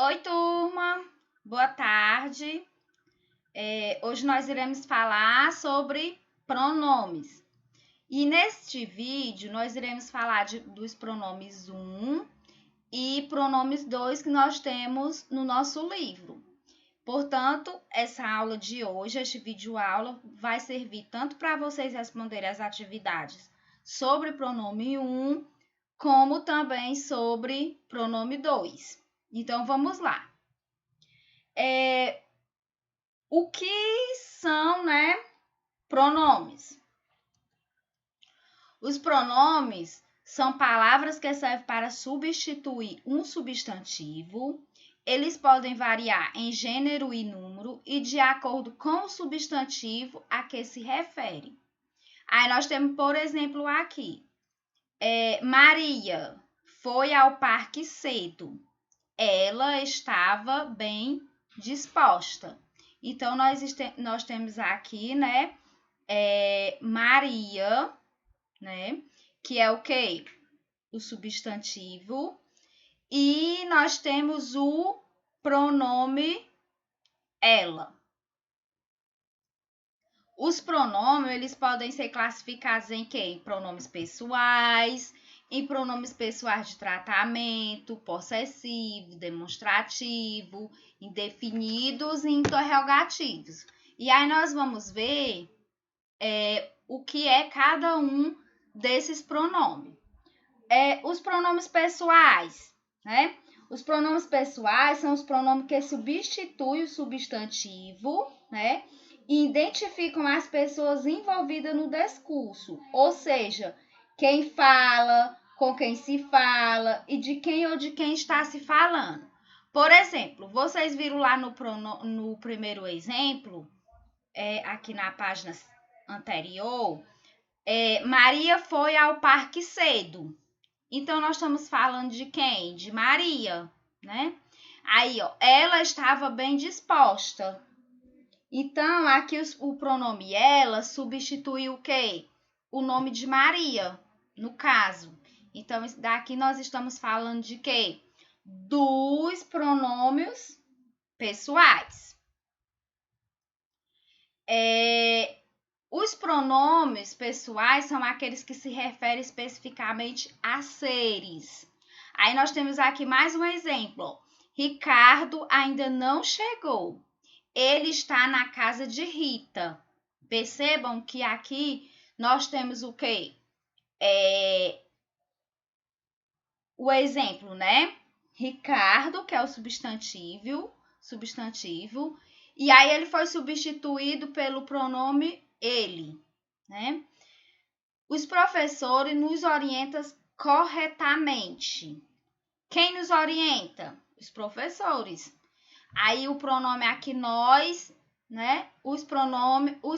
Oi, turma! Boa tarde. Hoje nós iremos falar sobre pronomes. E neste vídeo nós iremos falar dos pronomes 1 e pronomes 2 que nós temos no nosso livro. Portanto, essa aula de hoje, este vídeo aula, vai servir tanto para vocês responderem as atividades sobre pronome 1, como também sobre pronome 2. Então, vamos lá. O que são, pronomes? Os pronomes são palavras que servem para substituir um substantivo. Eles podem variar em gênero e número e de acordo com o substantivo a que se refere. Aí nós temos, por exemplo, aqui, Maria foi ao parque cedo. Ela estava bem disposta. Então, nós temos aqui, Maria, que é o quê? O substantivo. E nós temos o pronome ela. Os pronomes, eles podem ser classificados em quê? Em pronomes pessoais, em pronomes pessoais de tratamento, possessivo, demonstrativo, indefinidos e interrogativos. E aí nós vamos ver o que é cada um desses pronomes. Os pronomes pessoais, né? Os pronomes pessoais são os pronomes que substituem o substantivo, né? E identificam as pessoas envolvidas no discurso, ou seja, quem fala, com quem se fala e de quem ou de quem está se falando. Por exemplo, vocês viram lá no primeiro exemplo, aqui na página anterior, Maria foi ao parque cedo. Então, nós estamos falando de quem? De Maria, né? Aí, ó, ela estava bem disposta. Então, aqui o pronome ela substitui o quê? O nome de Maria, no caso. Então, daqui nós estamos falando de quê? Dos pronomes pessoais. Os pronomes pessoais são aqueles que se referem especificamente a seres. Aí nós temos aqui mais um exemplo. Ricardo ainda não chegou. Ele está na casa de Rita. Percebam que aqui nós temos o quê? O exemplo, né? Ricardo, que é o substantivo, e aí ele foi substituído pelo pronome ele, né? Os professores nos orientam corretamente. Quem nos orienta? Os professores. Aí o pronome aqui nós, né? Os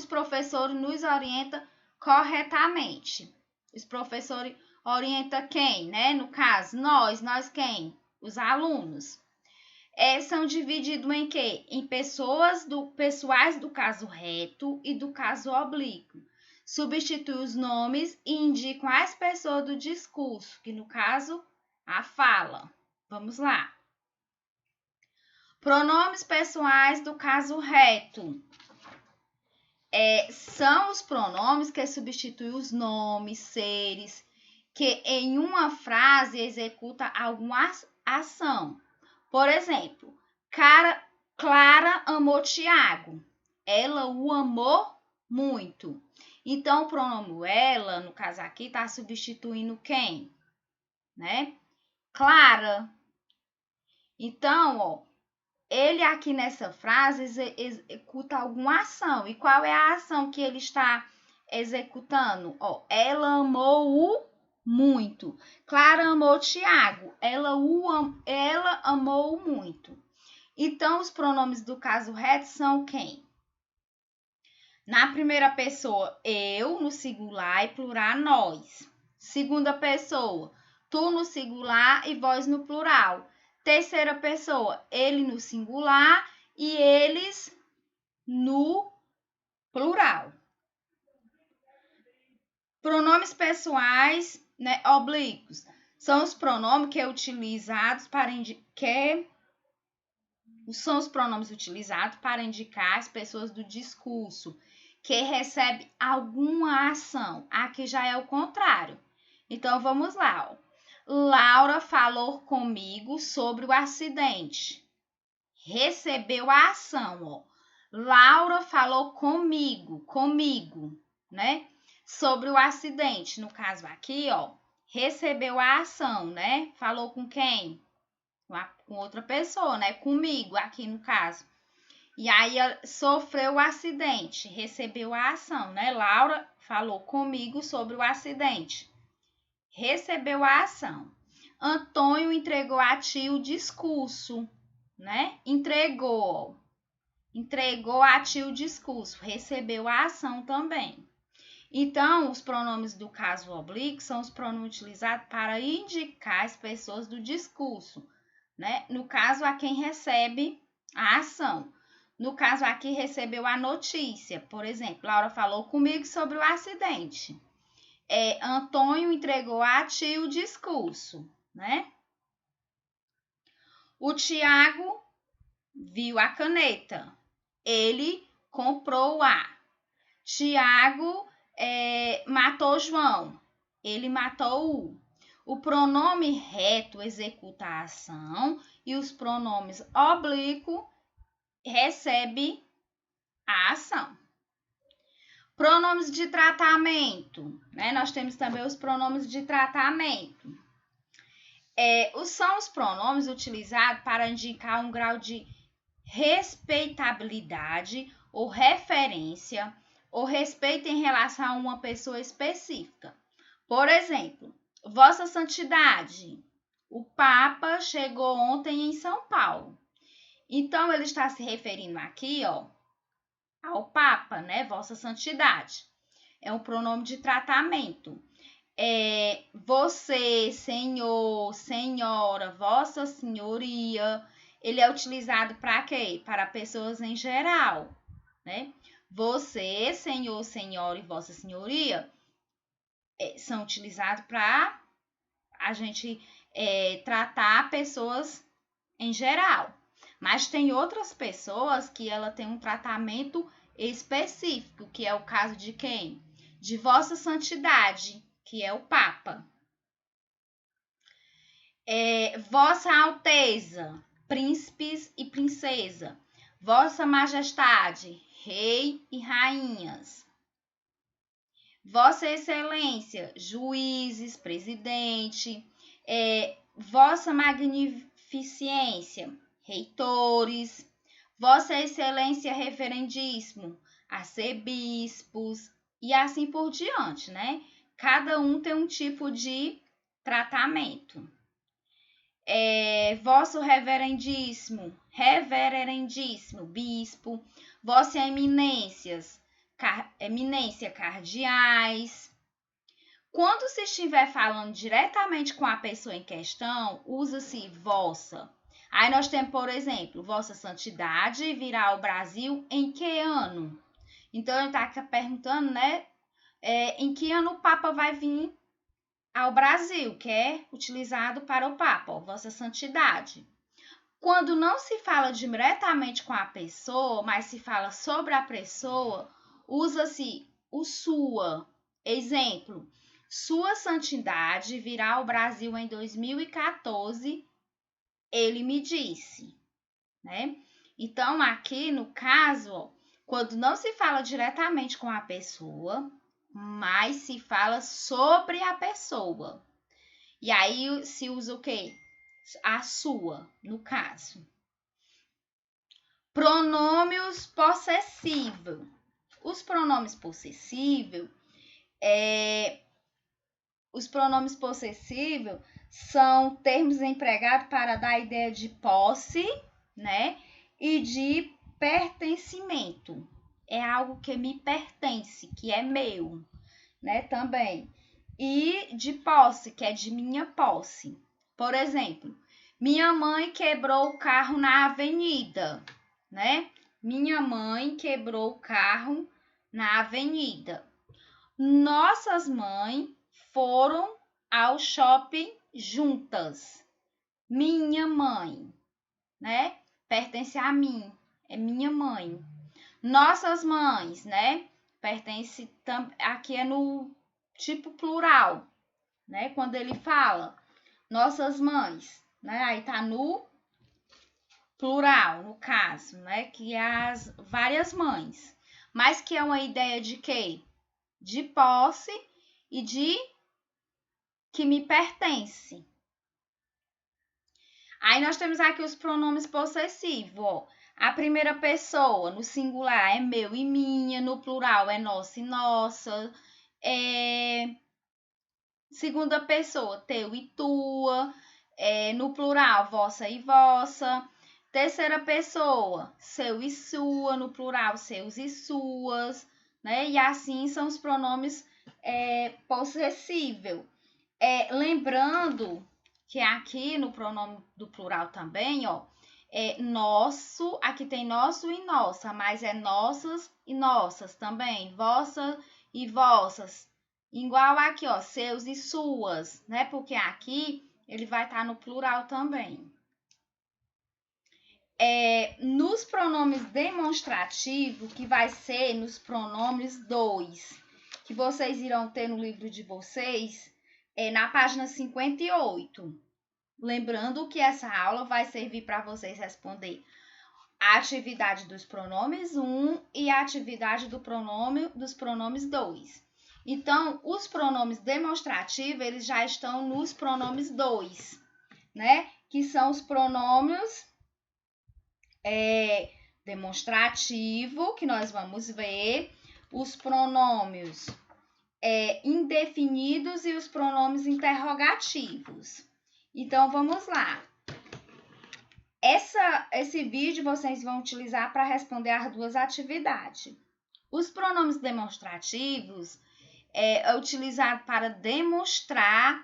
professores nos orientam corretamente. Os professores orientam quem, né? No caso, nós quem? Os alunos. São divididos em quê? Em pessoais do caso reto e do caso oblíquo. Substitui os nomes e indicam as pessoas do discurso, que no caso, a fala. Vamos lá. Pronomes pessoais do caso reto. São os pronomes que substituem os nomes, seres, que em uma frase executa alguma ação. Por exemplo, Clara amou Tiago. Ela o amou muito. Então, o pronome ela, no caso aqui, está substituindo quem? Né? Clara. Então, ó, ele aqui nessa frase executa alguma ação. E qual é a ação que ele está executando? Ó, ela amou-o muito. Clara amou Tiago. Ela amou-o muito. Então, os pronomes do caso reto são quem? Na primeira pessoa, eu no singular e plural, nós. Segunda pessoa, tu no singular e vós no plural. Terceira pessoa, ele no singular e eles no plural. Pronomes pessoais, oblíquos, são os pronomes que são utilizados para indicar são os pronomes utilizados para indicar as pessoas do discurso que recebe alguma ação. Aqui já é o contrário. Então, vamos lá. Ó. Laura falou comigo sobre o acidente. Recebeu a ação. Ó. Laura falou comigo, né? Sobre o acidente. No caso aqui, ó, recebeu a ação, né? Falou com quem? Com outra pessoa, né? Comigo, aqui no caso. E aí sofreu o acidente, recebeu a ação, né? Laura falou comigo sobre o acidente. Recebeu a ação. Antônio entregou a ti o discurso, né? Entregou a ti o discurso, recebeu a ação também. Então, os pronomes do caso oblíquo são os pronomes utilizados para indicar as pessoas do discurso, né? No caso, a quem recebe a ação. No caso aqui, recebeu a notícia. Por exemplo, Laura falou comigo sobre o acidente. Antônio entregou a ti o discurso, né? O Tiago viu a caneta. Ele comprou-a. Tiago matou João. Ele matou-o. O pronome reto executa a ação e os pronomes oblíquo recebe a ação. Pronomes de tratamento, né? Nós temos também os pronomes de tratamento. São os pronomes utilizados para indicar um grau de respeitabilidade ou referência ou respeito em relação a uma pessoa específica. Por exemplo, Vossa Santidade, o Papa chegou ontem em São Paulo. Então, ele está se referindo aqui, ó, ao Papa, né? Vossa Santidade. É um pronome de tratamento. Você, senhor, senhora, vossa senhoria. Ele é utilizado para quê? Para pessoas em geral, né? Você, senhor, senhora e vossa senhoria são utilizados para a gente tratar pessoas em geral. Mas tem outras pessoas que ela tem um tratamento específico, que é o caso de quem? De Vossa Santidade, que é o Papa. Vossa Alteza, príncipes e princesa. Vossa Majestade, rei e rainhas. Vossa Excelência, juízes, presidente. Vossa Magnificência, reitores. Vossa Excelência Reverendíssimo, arcebispos e assim por diante, né? Cada um tem um tipo de tratamento. Vosso Reverendíssimo, bispo. Vossa Eminência, cardeais. Quando se estiver falando diretamente com a pessoa em questão, usa-se vossa. Aí nós temos, por exemplo, Vossa Santidade virá ao Brasil em que ano? Então, ele está perguntando, né? Em que ano o Papa vai vir ao Brasil, que é utilizado para o Papa, ó, Vossa Santidade. Quando não se fala diretamente com a pessoa, mas se fala sobre a pessoa, usa-se o sua. Exemplo, Sua Santidade virá ao Brasil em 2014, ele me disse, né? Então, aqui no caso, ó, quando não se fala diretamente com a pessoa, mas se fala sobre a pessoa. E aí se usa o quê? A sua, no caso. Pronômios possessivos. Os pronomes possessivos, são termos empregados para dar a ideia de posse, né? E de pertencimento. É algo que me pertence, que é meu, né? Também. E de posse, que é de minha posse. Por exemplo, minha mãe quebrou o carro na avenida, né? Minha mãe quebrou o carro na avenida. Nossas mães foram ao shopping juntas. Minha mãe, né? pertence a mim, é minha mãe. Nossas mães, né? Pertence, aqui é no tipo plural, né? Quando ele fala nossas mães, né? Aí tá no plural, no caso, né? Que é as várias mães. Mas que é uma ideia de quê? De posse e de que me pertence. Aí nós temos aqui os pronomes possessivos, ó. A primeira pessoa, no singular, é meu e minha, no plural é nossa e nossa. Segunda pessoa, teu e tua, no plural, vossa e vossa. Terceira pessoa, seu e sua, no plural, seus e suas, né? E assim são os pronomes possessível. Lembrando que aqui no pronome do plural também, ó, nosso, aqui tem nosso e nossa, mas é nossas e nossas também, vossa e vossas. Igual aqui, ó, seus e suas, né? Porque aqui ele vai estar no plural também. Nos pronomes demonstrativos, que vai ser nos pronomes 2, que vocês irão ter no livro de vocês, na página 58. Lembrando que essa aula vai servir para vocês responder a atividade dos pronomes 1 e a atividade dos pronomes 2. Então, os pronomes demonstrativos, eles já estão nos pronomes 2, né? Que são os pronomes demonstrativo, que nós vamos ver, os pronomes indefinidos e os pronomes interrogativos. Então, vamos lá. Esse vídeo vocês vão utilizar para responder as duas atividades. Os pronomes demonstrativos é utilizado para demonstrar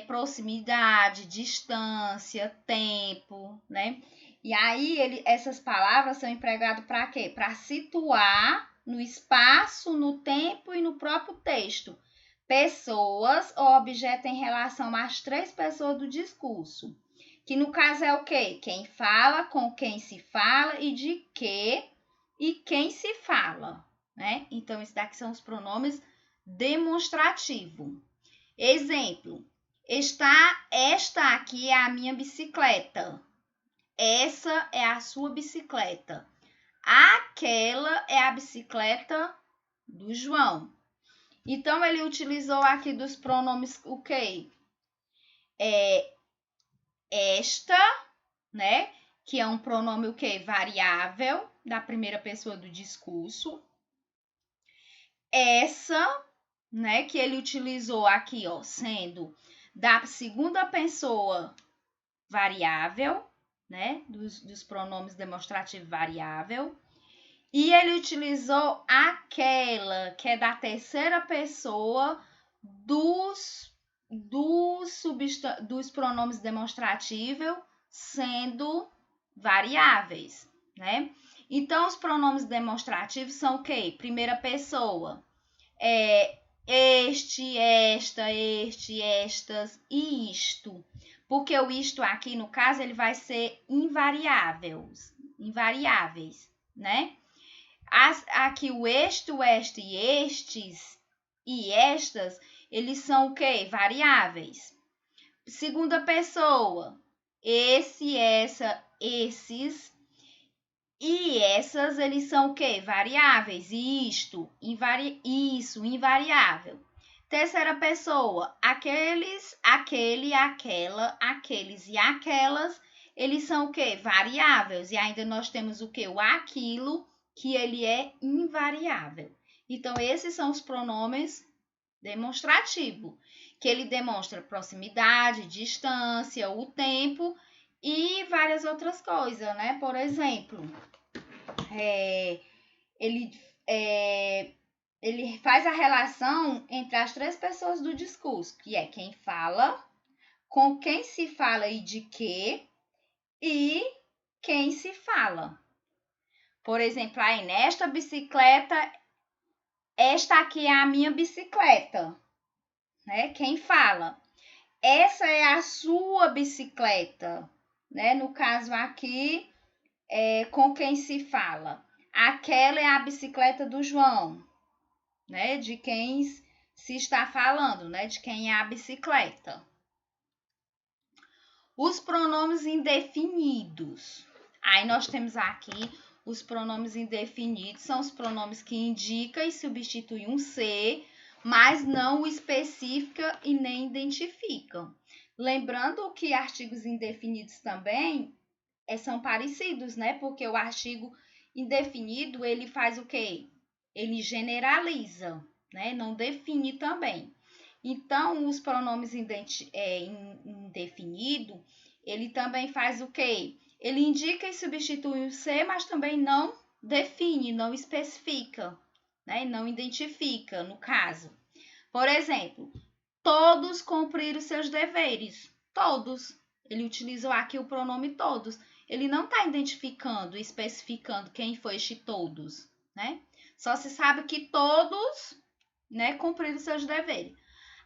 proximidade, distância, tempo, né? E aí, essas palavras são empregadas para quê? Para situar no espaço, no tempo e no próprio texto pessoas ou objeto em relação às três pessoas do discurso. Que no caso é o quê? Quem fala, com quem se fala e de que e quem se fala, né? Então, isso daqui são os pronomes demonstrativos. Exemplo, esta aqui é a minha bicicleta. Essa é a sua bicicleta. Aquela é a bicicleta do João. Então, ele utilizou aqui dos pronomes o quê? Esta, né? Que é um pronome o quê? Variável, da primeira pessoa do discurso. Essa, né? Que ele utilizou aqui, ó, sendo da segunda pessoa variável, né? Dos pronomes demonstrativos variável. E ele utilizou aquela, que é da terceira pessoa dos pronomes demonstrativos sendo variáveis, né? Então, os pronomes demonstrativos são o quê? Primeira pessoa. Este, esta, este, estas e isto. Porque o isto aqui, no caso, ele vai ser invariáveis, né? Aqui o este, este e estes e estas, eles são o quê? Variáveis. Segunda pessoa, esse, essa, esses e essas, eles são o quê? Variáveis. Isto, isso, invariável. Terceira pessoa, aqueles, aquele, aquela, aqueles e aquelas, eles são o quê? Variáveis. E ainda nós temos o quê? O aquilo, que ele é invariável. Então, esses são os pronomes demonstrativos, que ele demonstra proximidade, distância, o tempo e várias outras coisas, né? Por exemplo, ele faz a relação entre as três pessoas do discurso, que é quem fala, com quem se fala e de quê, e quem se fala. Por exemplo, aí nesta bicicleta, esta aqui é a minha bicicleta, né? Quem fala? Essa é a sua bicicleta, né? No caso aqui, com quem se fala. Aquela é a bicicleta do João, né? De quem se está falando, né? De quem é a bicicleta. Os pronomes indefinidos. Aí nós temos aqui os pronomes indefinidos, são os pronomes que indicam e substituem um ser, mas não o especifica e nem identificam. Lembrando que artigos indefinidos também são parecidos, né? Porque o artigo indefinido, ele faz o quê? Ele generaliza, né? Não define também. Então, os pronomes indefinido, ele também faz o quê? Ele indica e substitui o ser, mas também não define, não especifica, né? Não identifica, no caso. Por exemplo, todos cumpriram seus deveres. Todos. Ele utilizou aqui o pronome todos. Ele não está identificando, especificando quem foi este todos, né? Só se sabe que todos, né, cumpriram seus deveres.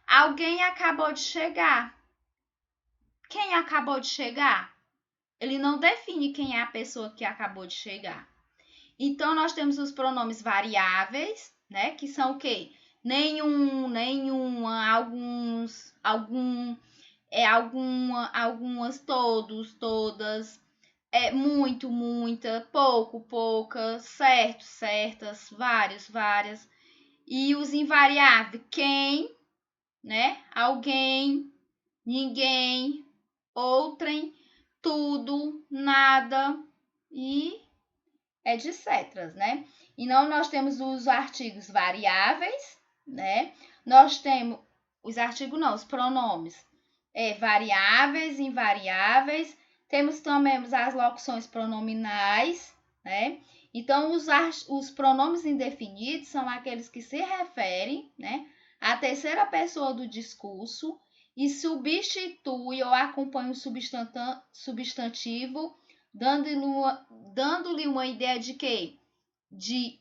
Alguém acabou de chegar. Quem acabou de chegar? Ele não define quem é a pessoa que acabou de chegar. Então, nós temos os pronomes variáveis, né? Que são o quê? Nenhum, nenhuma, alguns, algum, alguma, algumas, todos, todas, muito, muita, pouco, pouca, certo, certas, vários, várias. E os invariáveis, quem, né? Alguém, ninguém, outrem, tudo, nada e etc, né? E não nós temos os artigos variáveis, né? Nós temos os artigos não, os pronomes variáveis, invariáveis. Temos também as locuções pronominais, né? Então, os pronomes indefinidos são aqueles que se referem, né, à terceira pessoa do discurso e substitui ou acompanha o substantivo, dando-lhe uma ideia de quê? De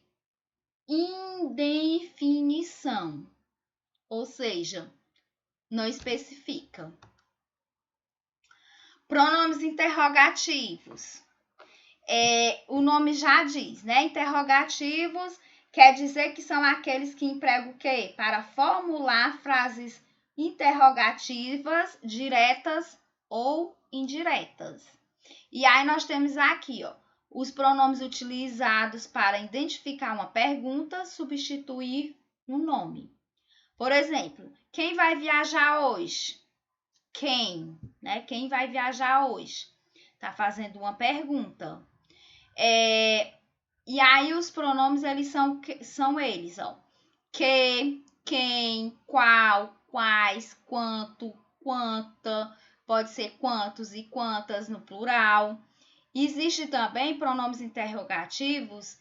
indefinição, ou seja, não especifica. Pronomes interrogativos. O nome já diz, né? Interrogativos quer dizer que são aqueles que empregam o quê? Para formular frases interrogativas, diretas ou indiretas. E aí nós temos aqui, ó, os pronomes utilizados para identificar uma pergunta, substituir um nome. Por exemplo, quem vai viajar hoje? Quem, né? Quem vai viajar hoje? Tá fazendo uma pergunta. E aí os pronomes eles são eles, ó. Que, quem, qual, quais, quanto, quanta, pode ser quantos e quantas no plural. Existe também pronomes interrogativos,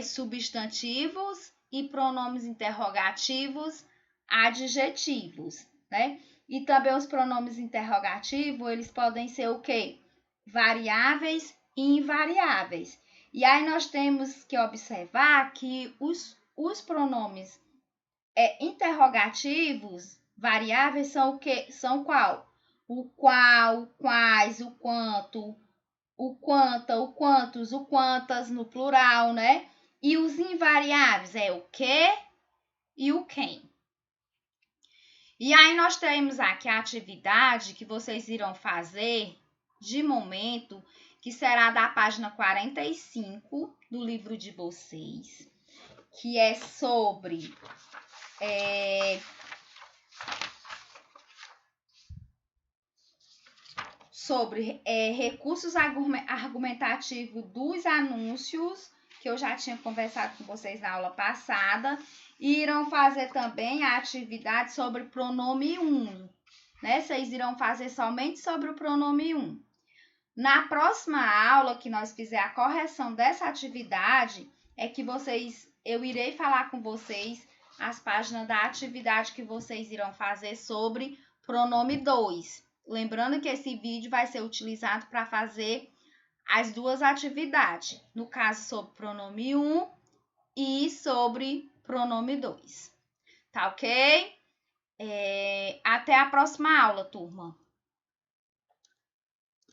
substantivos e pronomes interrogativos adjetivos, né? E também os pronomes interrogativos, eles podem ser o quê? Variáveis e invariáveis. E aí nós temos que observar que os pronomes interrogativos, variáveis, são o quê? São qual? O qual, quais, o quanto, o quanta, o quantos, o quantas no plural, né? E os invariáveis é o que e o quem. E aí nós temos aqui a atividade que vocês irão fazer de momento, que será da página 45 do livro de vocês, que é sobre recursos argumentativos dos anúncios, que eu já tinha conversado com vocês na aula passada, e irão fazer também a atividade sobre o pronome um, né? Vocês irão fazer somente sobre o pronome um. Na próxima aula, que nós fizer a correção dessa atividade, eu irei falar com vocês as páginas da atividade que vocês irão fazer sobre pronome 2. Lembrando que esse vídeo vai ser utilizado para fazer as duas atividades, no caso sobre pronome 1 e sobre pronome 2. Tá ok? Até a próxima aula, turma.